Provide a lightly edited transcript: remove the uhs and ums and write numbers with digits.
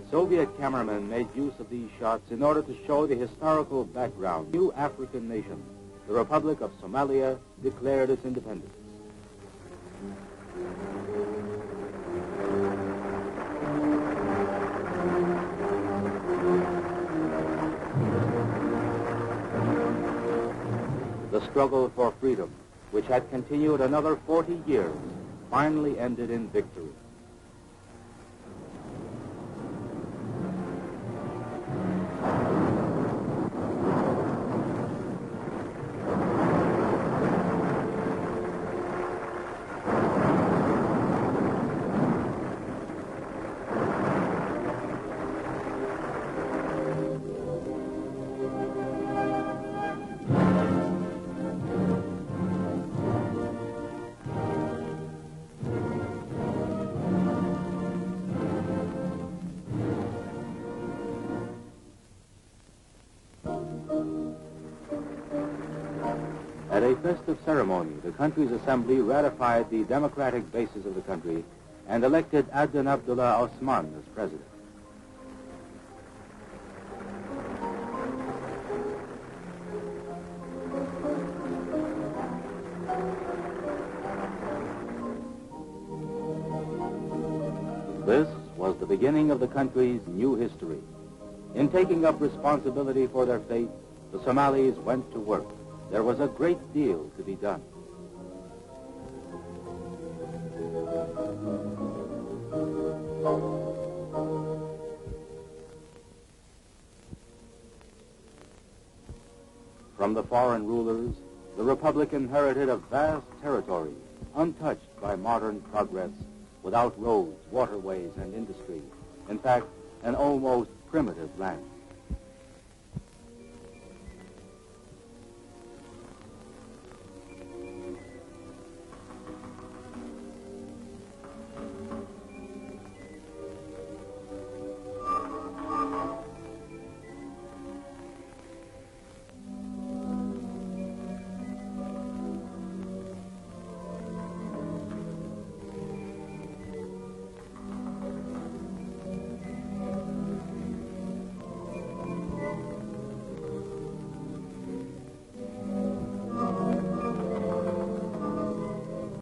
Soviet cameramen made use of these shots in order to show the historical background. New African nation, the Republic of Somalia, declared its independence. The struggle for freedom, which had continued another 40 years, finally ended in victory. At a festive ceremony, the country's assembly ratified the democratic basis of the country and elected Aden Abdullah Osman as president. This was the beginning of the country's new history. In taking up responsibility for their fate, the Somalis went to work. There was a great deal to be done. From the foreign rulers, the Republic inherited a vast territory, untouched by modern progress, without roads, waterways, and industry. In fact, an almost primitive land.